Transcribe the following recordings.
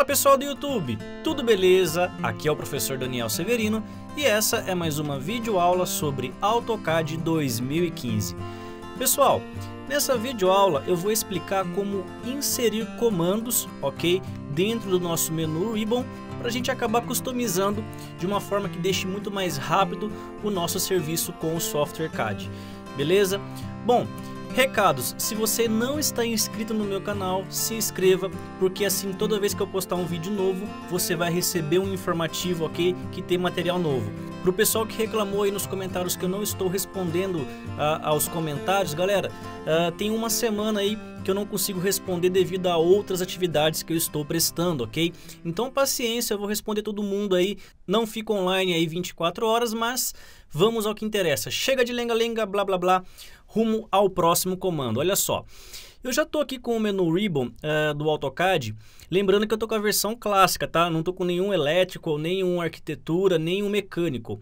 pessoal do YouTube, tudo beleza? Aqui é o professor Daniel Severino e essa é mais uma videoaula sobre AutoCAD 2015. Pessoal, nessa videoaula eu vou explicar como inserir comandos, ok? Dentro do nosso menu Ribbon, para a gente acabar customizando de uma forma que deixe muito mais rápido o nosso serviço com o software CAD, beleza? Bom, recados, se você não está inscrito no meu canal, se inscreva, porque assim toda vez que eu postar um vídeo novo, você vai receber um informativo, ok? Que tem material novo. Para o pessoal que reclamou aí nos comentários que eu não estou respondendo aos comentários, galera, tem uma semana aí que eu não consigo responder devido a outras atividades que eu estou prestando, ok? Então paciência, eu vou responder todo mundo aí, não fico online aí 24 horas, mas vamos ao que interessa. Chega de lenga-lenga, blá blá blá, rumo ao próximo comando. Olha só, eu já estou aqui com o menu Ribbon do AutoCAD, lembrando que eu estou com a versão clássica, tá? Não estou com nenhum elétrico, nenhum arquitetura, nenhum mecânico.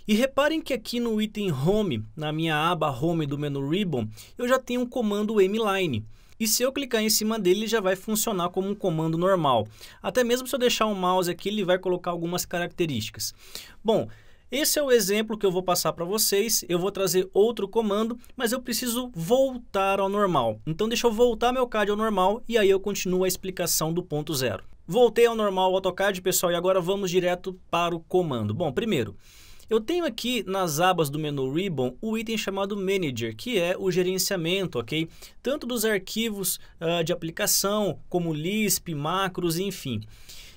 E reparem que aqui no item Home, na minha aba Home do menu Ribbon, eu já tenho um comando mline. E se eu clicar em cima dele, ele já vai funcionar como um comando normal. Até mesmo se eu deixar o mouse aqui, ele vai colocar algumas características. Bom, esse é o exemplo que eu vou passar para vocês. Eu vou trazer outro comando, mas eu preciso voltar ao normal. Então deixa eu voltar meu CAD ao normal e aí eu continuo a explicação do ponto zero. Voltei ao normal AutoCAD, pessoal, e agora vamos direto para o comando. Bom, primeiro, eu tenho aqui nas abas do menu Ribbon o item chamado Manager, que é o gerenciamento, ok? Tanto dos arquivos de aplicação, como Lisp, macros, enfim.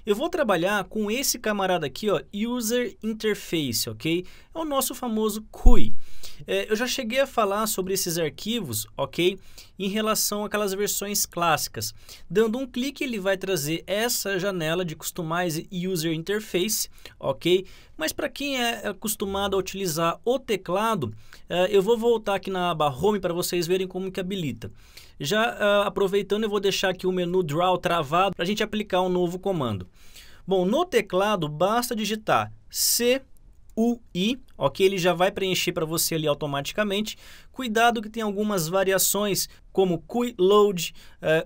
Eu vou trabalhar com esse camarada aqui, ó, User Interface, ok? É o nosso famoso CUI. Eu já cheguei a falar sobre esses arquivos, ok? Em relação àquelas versões clássicas. Dando um clique, ele vai trazer essa janela de Customize User Interface, ok? Mas para quem é acostumado a utilizar o teclado, eu vou voltar aqui na aba Home para vocês verem como que habilita. Já aproveitando, eu vou deixar aqui o menu Draw travado para a gente aplicar um novo comando. Bom, no teclado basta digitar CUI, ok? Ele já vai preencher para você ali automaticamente. Cuidado que tem algumas variações como CUI Load,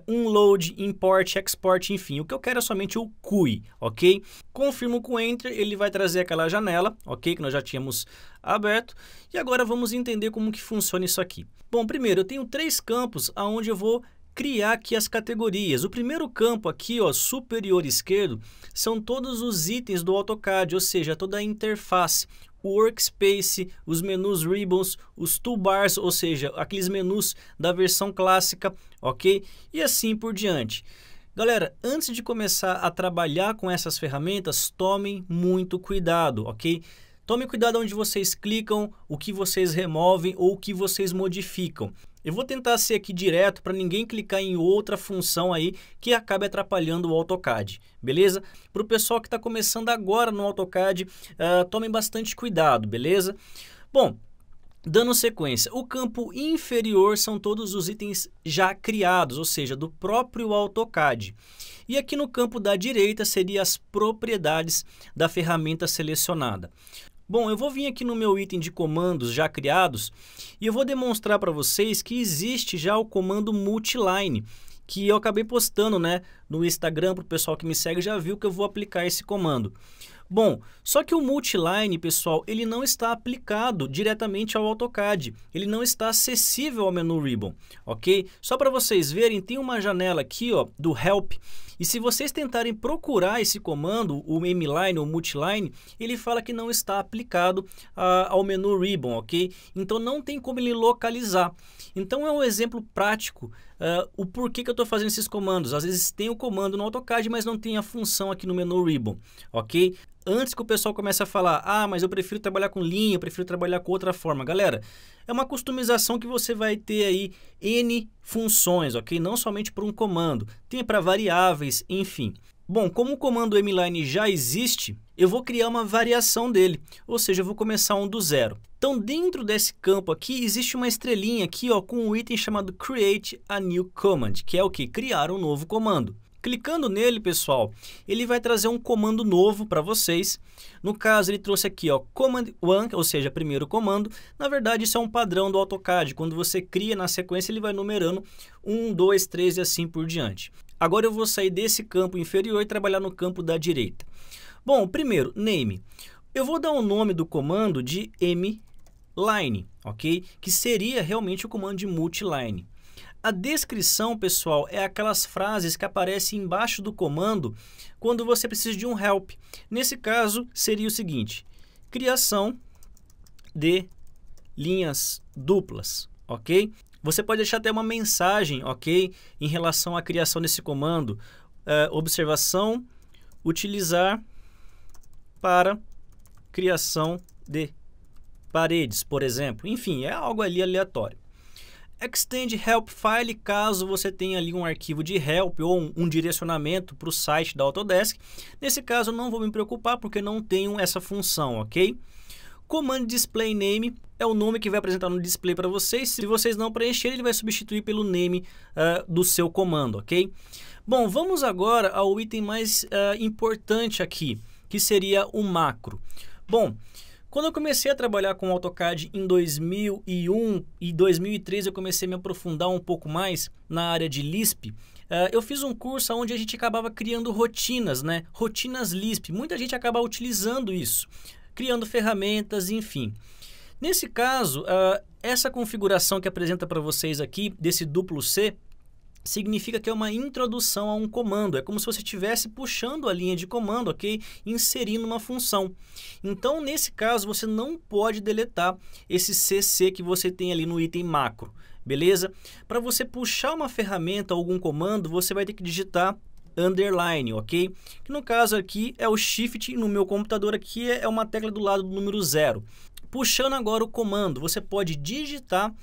Unload, Import, Export, enfim. O que eu quero é somente o CUI, ok? Confirmo com Enter, ele vai trazer aquela janela, ok? Que nós já tínhamos aberto. E agora vamos entender como que funciona isso aqui. Bom, primeiro eu tenho 3 campos onde eu vou criar aqui as categorias. O primeiro campo aqui, ó, superior esquerdo, são todos os itens do AutoCAD, ou seja, toda a interface, o workspace, os menus ribbons, os toolbars, ou seja, aqueles menus da versão clássica, ok? E assim por diante. Galera, antes de começar a trabalhar com essas ferramentas, tomem muito cuidado, ok? Tomem cuidado onde vocês clicam, o que vocês removem ou o que vocês modificam. Eu vou tentar ser aqui direto para ninguém clicar em outra função aí que acabe atrapalhando o AutoCAD, beleza? Para o pessoal que está começando agora no AutoCAD, tomem bastante cuidado, beleza? Bom, dando sequência, o campo inferior são todos os itens já criados, ou seja, do próprio AutoCAD. E aqui no campo da direita seriam as propriedades da ferramenta selecionada. Bom, eu vou vir aqui no meu item de comandos já criados e eu vou demonstrar para vocês que existe já o comando Multiline, que eu acabei postando, né, no Instagram. Para o pessoal que me segue já viu que eu vou aplicar esse comando. Bom, só que o Multiline, pessoal, ele não está aplicado diretamente ao AutoCAD, ele não está acessível ao menu Ribbon, ok? Só para vocês verem, tem uma janela aqui, ó, do Help, e se vocês tentarem procurar esse comando, o mline ou Multiline, ele fala que não está aplicado ao menu Ribbon, ok? Então não tem como ele localizar. Então é um exemplo prático o porquê que eu estou fazendo esses comandos. Às vezes tem o comando no AutoCAD, mas não tem a função aqui no menu Ribbon, ok? Antes que o pessoal comece a falar, ah, mas eu prefiro trabalhar com linha, eu prefiro trabalhar com outra forma. Galera, é uma customização que você vai ter aí N funções, ok? Não somente por um comando, tem para variáveis, enfim. Bom, como o comando mline já existe, eu vou criar uma variação dele, ou seja, eu vou começar um do zero. Então, dentro desse campo aqui, existe uma estrelinha aqui, ó, com um item chamado Create a New Command, que é o que? Criar um novo comando. Clicando nele, pessoal, ele vai trazer um comando novo para vocês. No caso, ele trouxe aqui, ó, Command 1, ou seja, primeiro comando. Na verdade, isso é um padrão do AutoCAD. Quando você cria na sequência, ele vai numerando 1, 2, 3 e assim por diante. Agora eu vou sair desse campo inferior e trabalhar no campo da direita. Bom, primeiro, name. Eu vou dar o nome do comando de mline, ok? Que seria realmente o comando de multiline. A descrição, pessoal, é aquelas frases que aparecem embaixo do comando quando você precisa de um help. Nesse caso, seria o seguinte: criação de linhas duplas, ok? Você pode deixar até uma mensagem, ok? Em relação à criação desse comando. Observação, utilizar para criação de paredes, por exemplo. Enfim, é algo ali aleatório. Extend help file, caso você tenha ali um arquivo de help ou um direcionamento para o site da Autodesk. Nesse caso, eu não vou me preocupar porque não tenho essa função, ok? Command display name é o nome que vai apresentar no display para vocês. Se vocês não preencherem, ele vai substituir pelo name do seu comando, ok? Bom, vamos agora ao item mais importante aqui, que seria o macro. Bom, quando eu comecei a trabalhar com AutoCAD em 2001 e 2003, eu comecei a me aprofundar um pouco mais na área de Lisp. Eu fiz um curso onde a gente acabava criando rotinas, né? Rotinas Lisp. Muita gente acaba utilizando isso, criando ferramentas, enfim. Nesse caso, essa configuração que apresenta para vocês aqui, desse duplo C, significa que é uma introdução a um comando. É como se você estivesse puxando a linha de comando, ok? Inserindo uma função. Então, nesse caso, você não pode deletar esse CC que você tem ali no item macro, beleza? Para você puxar uma ferramenta ou algum comando, você vai ter que digitar underline, ok? Que no caso aqui é o Shift, no meu computador aqui é uma tecla do lado do número 0. Puxando agora o comando, você pode digitar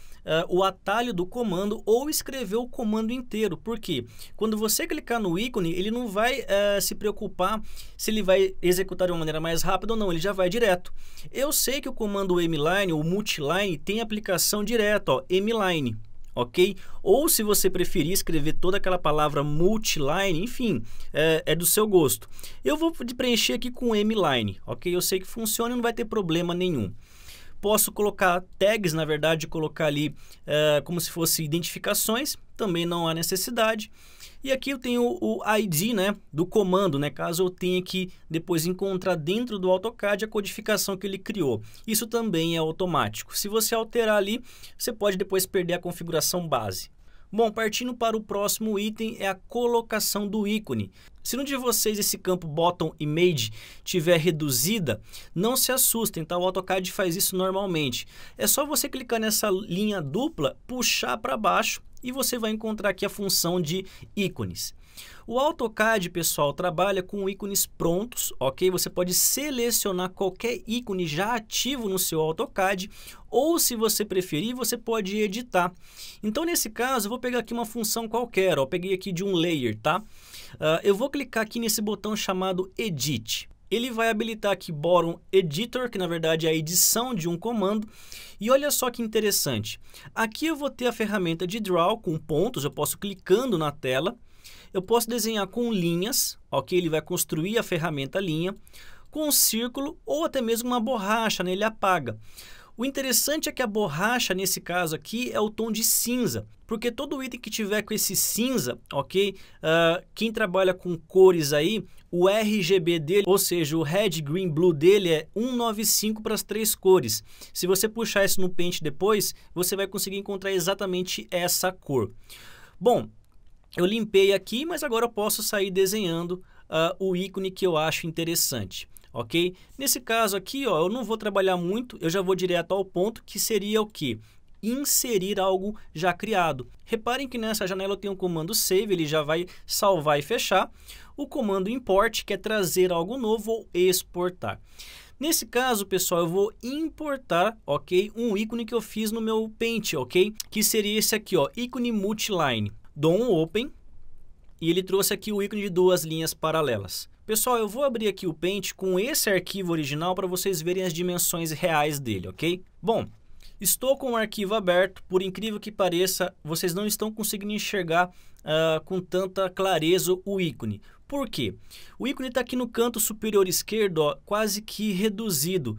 o atalho do comando ou escrever o comando inteiro. Por quê? Quando você clicar no ícone, ele não vai se preocupar se ele vai executar de uma maneira mais rápida ou não, ele já vai direto. Eu sei que o comando mline ou multiline tem aplicação direta, ó, mline. Ok? Ou se você preferir escrever toda aquela palavra multiline, enfim, é do seu gosto. Eu vou preencher aqui com mline, ok? Eu sei que funciona e não vai ter problema nenhum. Posso colocar tags, na verdade, colocar ali como se fosse identificações, também não há necessidade. E aqui eu tenho o ID, né, do comando, né, caso eu tenha que depois encontrar dentro do AutoCAD a codificação que ele criou. Isso também é automático. Se você alterar ali, você pode depois perder a configuração base. Bom, partindo para o próximo item é a colocação do ícone. Se no de vocês esse campo Bottom Image tiver reduzida, não se assustem, tá? O AutoCAD faz isso normalmente. É só você clicar nessa linha dupla, puxar para baixo e você vai encontrar aqui a função de ícones. O AutoCAD, pessoal, trabalha com ícones prontos, ok? Você pode selecionar qualquer ícone já ativo no seu AutoCAD ou, se você preferir, você pode editar. Então, nesse caso, eu vou pegar aqui uma função qualquer, ó, peguei aqui de um layer, tá? Eu vou clicar aqui nesse botão chamado Edit. Ele vai habilitar aqui Bottom Editor, que na verdade é a edição de um comando. E olha só que interessante. Aqui eu vou ter a ferramenta de Draw com pontos, eu posso clicando na tela. Eu posso desenhar com linhas, ok? Ele vai construir a ferramenta linha, com um círculo ou até mesmo uma borracha, né? Ele apaga. O interessante é que a borracha, nesse caso aqui, é o tom de cinza, porque todo item que tiver com esse cinza, ok? Quem trabalha com cores aí, o RGB dele, ou seja, o Red, Green, Blue dele é 195 para as 3 cores. Se você puxar isso no Paint depois, você vai conseguir encontrar exatamente essa cor. Bom, eu limpei aqui, mas agora eu posso sair desenhando o ícone que eu acho interessante. Ok? Nesse caso aqui, ó, eu não vou trabalhar muito, eu já vou direto ao ponto, que seria o quê? Inserir algo já criado. Reparem que nessa janela eu tenho o comando Save, ele já vai salvar e fechar. O comando Import, que é trazer algo novo ou exportar. Nesse caso, pessoal, eu vou importar, ok, um ícone que eu fiz no meu Paint, ok? Que seria esse aqui, ó, ícone Multiline. Dou um Open e ele trouxe aqui o ícone de 2 linhas paralelas. Pessoal, eu vou abrir aqui o Paint com esse arquivo original para vocês verem as dimensões reais dele, ok? Bom, estou com o arquivo aberto, por incrível que pareça, vocês não estão conseguindo enxergar com tanta clareza o ícone. Por quê? O ícone está aqui no canto superior esquerdo, ó, quase que reduzido.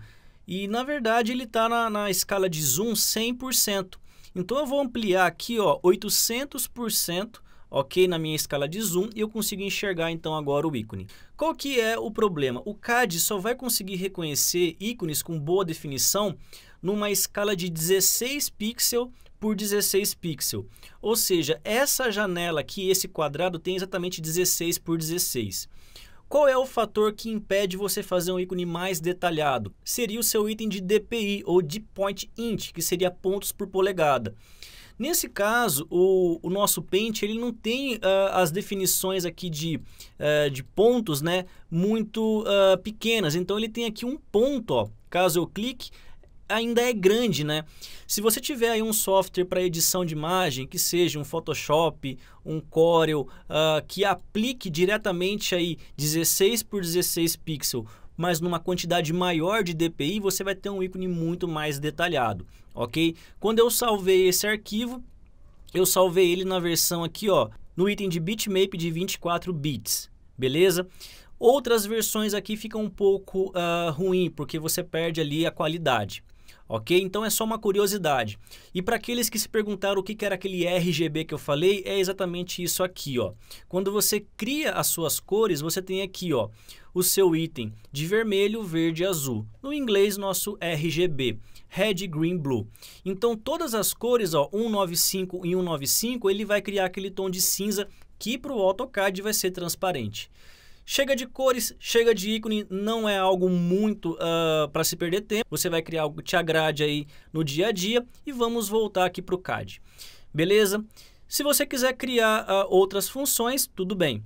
E, na verdade, ele está na escala de zoom 100%. Então, eu vou ampliar aqui, ó, 800%. ok, na minha escala de zoom, e eu consigo enxergar então agora o ícone. Qual que é o problema? O CAD só vai conseguir reconhecer ícones com boa definição numa escala de 16 pixels por 16 pixels. Ou seja, essa janela aqui, esse quadrado, tem exatamente 16 por 16. Qual é o fator que impede você fazer um ícone mais detalhado? Seria o seu item de DPI, ou Deep Point Int, que seria pontos por polegada. Nesse caso, o nosso Paint ele não tem as definições aqui de pontos, né, muito pequenas. Então ele tem aqui um ponto, ó, caso eu clique, ainda é grande, né? Se você tiver aí um software para edição de imagem, que seja um Photoshop, um Corel, que aplique diretamente aí 16 por 16 pixels, mas numa quantidade maior de DPI, você vai ter um ícone muito mais detalhado, ok? Quando eu salvei esse arquivo, eu salvei ele na versão aqui, ó, no item de bitmap de 24 bits, beleza? Outras versões aqui ficam um pouco ruim, porque você perde ali a qualidade. Ok? Então é só uma curiosidade. E para aqueles que se perguntaram o que era aquele RGB que eu falei, é exatamente isso aqui, ó. Quando você cria as suas cores, você tem aqui, ó, o seu item de vermelho, verde e azul. No inglês, nosso RGB, Red, Green, Blue. Então todas as cores, ó, 195 e 195, ele vai criar aquele tom de cinza que para o AutoCAD vai ser transparente. Chega de cores, chega de ícone, não é algo muito para se perder tempo. Você vai criar algo que te agrade aí no dia a dia e vamos voltar aqui para o CAD. Beleza? Se você quiser criar outras funções, tudo bem.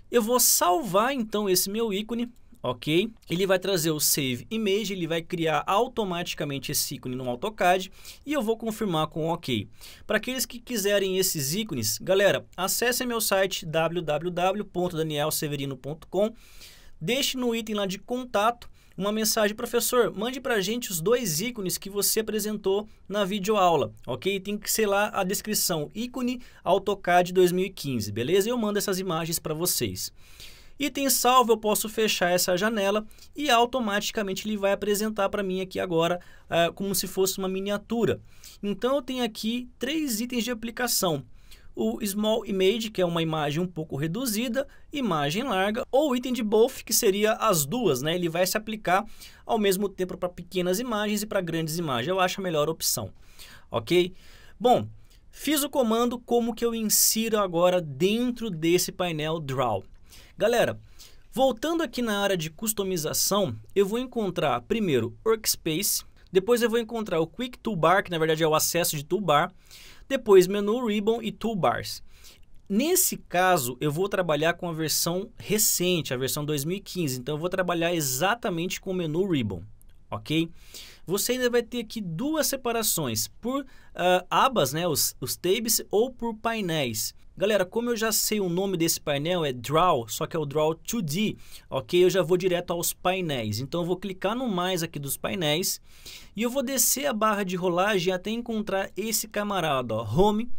Eu vou salvar então esse meu ícone, ok? Ele vai trazer o Save Image, ele vai criar automaticamente esse ícone no AutoCAD e eu vou confirmar com OK. Para aqueles que quiserem esses ícones, galera, acessem meu site www.danielseverino.com, deixe no item lá de contato uma mensagem: professor, mande para a gente os 2 ícones que você apresentou na videoaula, ok? Tem que ser lá a descrição, ícone AutoCAD 2015, beleza? Eu mando essas imagens para vocês. Item salvo, eu posso fechar essa janela e automaticamente ele vai apresentar para mim aqui agora como se fosse uma miniatura. Então eu tenho aqui 3 itens de aplicação. O Small Image, que é uma imagem um pouco reduzida, imagem larga, ou o item de Both, que seria as duas, né? Ele vai se aplicar ao mesmo tempo para pequenas imagens e para grandes imagens. Eu acho a melhor opção, ok? Bom, fiz o comando, como que eu insiro agora dentro desse painel Draw? Galera, voltando aqui na área de customização, eu vou encontrar primeiro Workspace, depois eu vou encontrar o Quick Toolbar, que na verdade é o acesso de toolbar, depois Menu, Ribbon e Toolbars. Nesse caso, eu vou trabalhar com a versão recente, a versão 2015, então eu vou trabalhar exatamente com o Menu Ribbon, ok? Você ainda vai ter aqui 2 separações, por abas, né, os tabs, ou por painéis. Galera, como eu já sei o nome desse painel, é Draw, só que é o Draw 2D, ok? Eu já vou direto aos painéis. Então eu vou clicar no mais aqui dos painéis e eu vou descer a barra de rolagem até encontrar esse camarada, ó, Home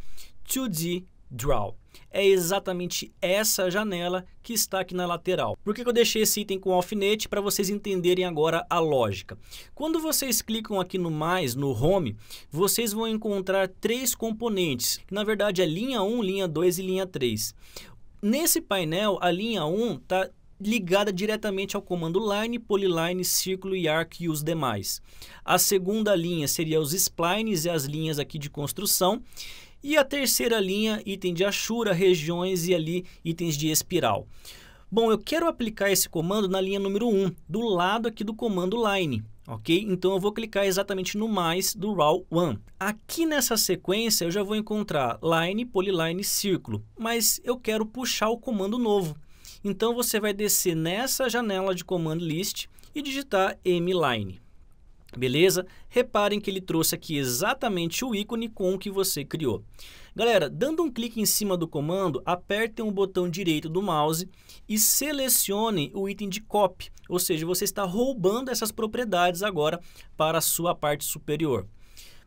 2D Draw. É exatamente essa janela que está aqui na lateral. Por que eu deixei esse item com alfinete? Para vocês entenderem agora a lógica. Quando vocês clicam aqui no mais, no Home, vocês vão encontrar 3 componentes, que na verdade é linha 1, linha 2 e linha 3. Nesse painel, a linha 1 está ligada diretamente ao comando Line, Polyline, Círculo e Arc e os demais. A segunda linha seria os splines e as linhas aqui de construção. E a terceira linha, item de achura, regiões e ali itens de espiral. Bom, eu quero aplicar esse comando na linha número 1, do lado aqui do comando Line, ok? Então eu vou clicar exatamente no mais do Raw 1. Aqui nessa sequência eu já vou encontrar Line, Polyline, Círculo, mas eu quero puxar o comando novo. Então você vai descer nessa janela de Command List e digitar mline. Beleza? Reparem que ele trouxe aqui exatamente o ícone com o que você criou. Galera, dando um clique em cima do comando, apertem o botão direito do mouse e selecionem o item de copy, ou seja, você está roubando essas propriedades agora para a sua parte superior.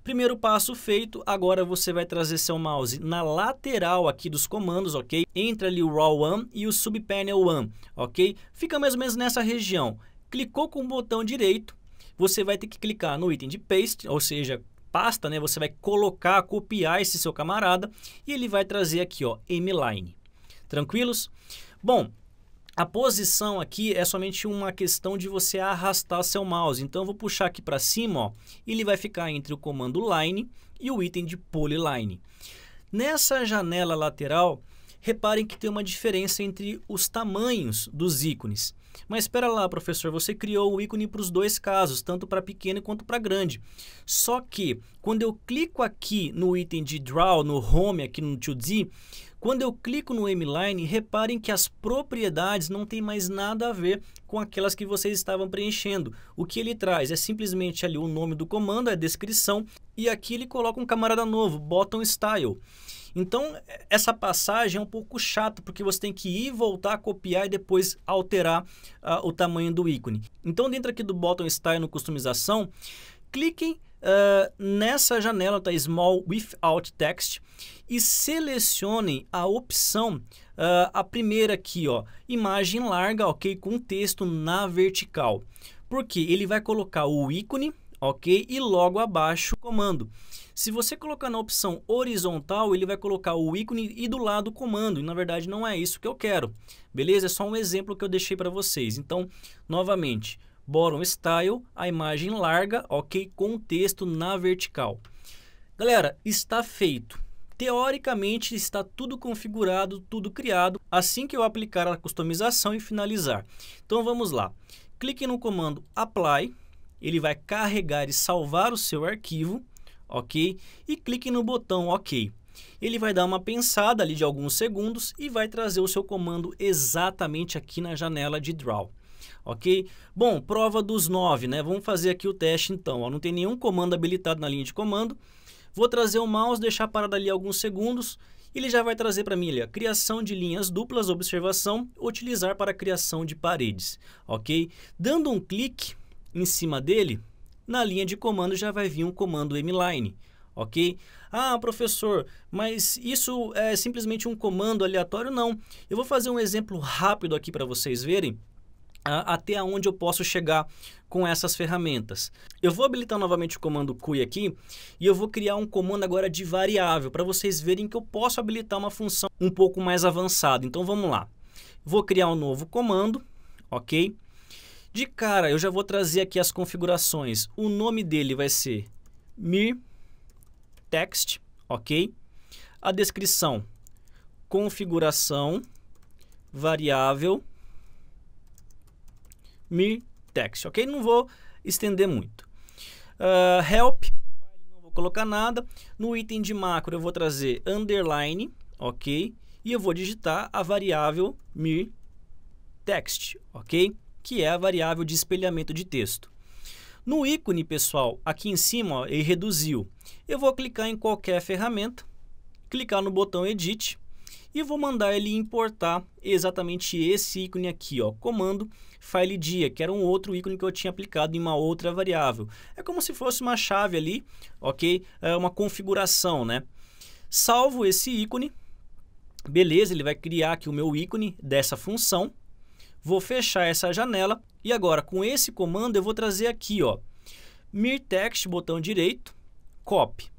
Primeiro passo feito, agora você vai trazer seu mouse na lateral aqui dos comandos, ok? Entre ali o Raw 1 e o Subpanel 1, ok? Fica mais ou menos nessa região. Clicou com o botão direito, você vai ter que clicar no item de Paste, ou seja, pasta, né? Você vai colocar, copiar esse seu camarada e ele vai trazer aqui, ó, mline. Tranquilos? Bom, a posição aqui é somente uma questão de você arrastar seu mouse. Então, eu vou puxar aqui para cima, ó, e ele vai ficar entre o comando line e o item de polyline. Nessa janela lateral, reparem que tem uma diferença entre os tamanhos dos ícones. Mas espera lá, professor, você criou o ícone para os dois casos, tanto para pequeno quanto para grande. Só que, quando eu clico aqui no item de Draw, no Home, aqui no 2D, quando eu clico no mline, reparem que as propriedades não têm mais nada a ver com aquelas que vocês estavam preenchendo. O que ele traz é simplesmente ali o nome do comando, a descrição, e aqui ele coloca um camarada novo, Button Style. Então, essa passagem é um pouco chata, porque você tem que ir, voltar, copiar e depois alterar o tamanho do ícone. Então, dentro aqui do Button Style no Customização, cliquem nessa janela, tá? Small Without Text, e selecionem a opção, a primeira aqui, ó, imagem larga, ok, com texto na vertical. Porque ele vai colocar o ícone, ok, e logo abaixo o comando. Se você colocar na opção horizontal, ele vai colocar o ícone e do lado o comando. E na verdade não é isso que eu quero. Beleza? É só um exemplo que eu deixei para vocês. Então, novamente, Bottom Style, a imagem larga, ok, com texto na vertical. Galera, está feito. Teoricamente está tudo configurado, tudo criado, assim que eu aplicar a customização e finalizar. Então vamos lá. Clique no comando Apply, ele vai carregar e salvar o seu arquivo. Ok? E clique no botão OK. Ele vai dar uma pensada ali de alguns segundos e vai trazer o seu comando exatamente aqui na janela de Draw. Ok? Bom, prova dos 9, né? Vamos fazer aqui o teste então. Ó, não tem nenhum comando habilitado na linha de comando. Vou trazer o mouse, deixar parado ali alguns segundos. Ele já vai trazer para mim ali a criação de linhas duplas, observação, utilizar para a criação de paredes. Ok? Dando um clique em cima dele, na linha de comando já vai vir um comando mline, ok? Ah, professor, mas isso é simplesmente um comando aleatório? Não. Eu vou fazer um exemplo rápido aqui para vocês verem até onde eu posso chegar com essas ferramentas. Eu vou habilitar novamente o comando QUI aqui e eu vou criar um comando agora de variável para vocês verem que eu posso habilitar uma função um pouco mais avançada. Então vamos lá. Vou criar um novo comando, ok? De cara, eu já vou trazer aqui as configurações. O nome dele vai ser mirText, ok? A descrição, configuração, variável, mirText, ok? Não vou estender muito. Help, não vou colocar nada. No item de macro eu vou trazer underline, ok? E eu vou digitar a variável mirText, ok? Que é a variável de espelhamento de texto. No ícone, pessoal, aqui em cima, ó, ele reduziu. Eu vou clicar em qualquer ferramenta, clicar no botão Edit e vou mandar ele importar exatamente esse ícone aqui, ó, comando FileDia, que era um outro ícone que eu tinha aplicado em uma outra variável. É como se fosse uma chave ali, ok? É uma configuração, né? Salvo esse ícone, beleza, ele vai criar aqui o meu ícone dessa função. Vou fechar essa janela e agora com esse comando eu vou trazer aqui, ó, mirText, botão direito, copy.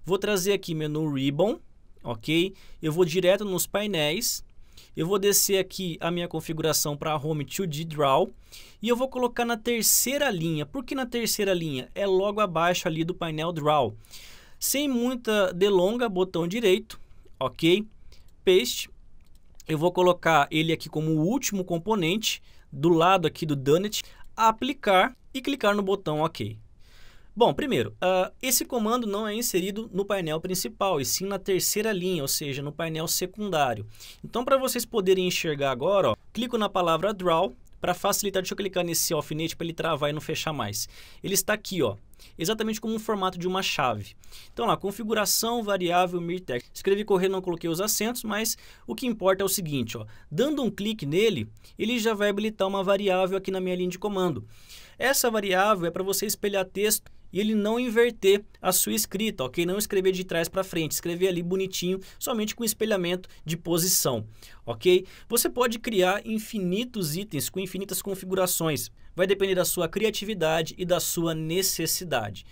Vou trazer aqui menu ribbon, ok? Eu vou direto nos painéis, eu vou descer aqui a minha configuração para Home 2D Draw e eu vou colocar na terceira linha. Por que na terceira linha? É logo abaixo ali do painel Draw. Sem muita delonga, botão direito, ok? Paste. Eu vou colocar ele aqui como o último componente, do lado aqui do Donut, aplicar e clicar no botão OK. Bom, primeiro, esse comando não é inserido no painel principal, e sim na terceira linha, ou seja, no painel secundário. Então, para vocês poderem enxergar agora, ó, clico na palavra Draw, para facilitar, deixa eu clicar nesse alfinete para ele travar e não fechar mais. Ele está aqui, ó, exatamente como um formato de uma chave. Então lá, configuração, variável, mirText. Escrevi correndo, não coloquei os acentos, mas o que importa é o seguinte, ó, dando um clique nele, ele já vai habilitar uma variável aqui na minha linha de comando. Essa variável é para você espelhar texto e ele não inverter a sua escrita, ok? Não escrever de trás para frente, escrever ali bonitinho, somente com espelhamento de posição, ok? Você pode criar infinitos itens com infinitas configurações, vai depender da sua criatividade e da sua necessidade.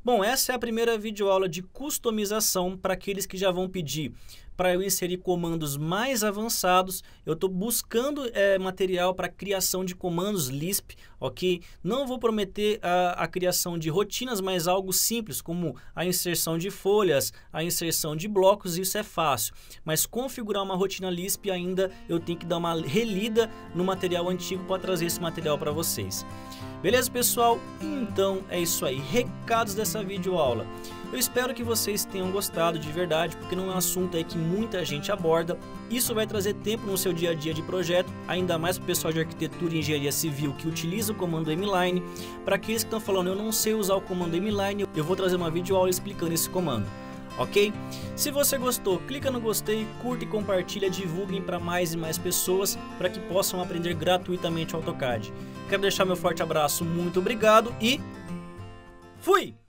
Bom, essa é a primeira videoaula de customização para aqueles que já vão pedir para eu inserir comandos mais avançados. Eu estou buscando material para criação de comandos Lisp, ok? Não vou prometer a criação de rotinas, mas algo simples, como a inserção de folhas, a inserção de blocos, isso é fácil. Mas configurar uma rotina Lisp ainda eu tenho que dar uma relida no material antigo para trazer esse material para vocês. Beleza, pessoal? Então é isso aí, recados dessa videoaula. Eu espero que vocês tenham gostado de verdade, porque não é um assunto aí que muita gente aborda. Isso vai trazer tempo no seu dia a dia de projeto, ainda mais para o pessoal de arquitetura e engenharia civil que utiliza o comando mline. Para aqueles que estão falando, eu não sei usar o comando mline, eu vou trazer uma videoaula explicando esse comando. Ok? Se você gostou, clica no gostei, curta e compartilha, divulguem para mais e mais pessoas para que possam aprender gratuitamente o AutoCAD. Quero deixar meu forte abraço, muito obrigado e fui!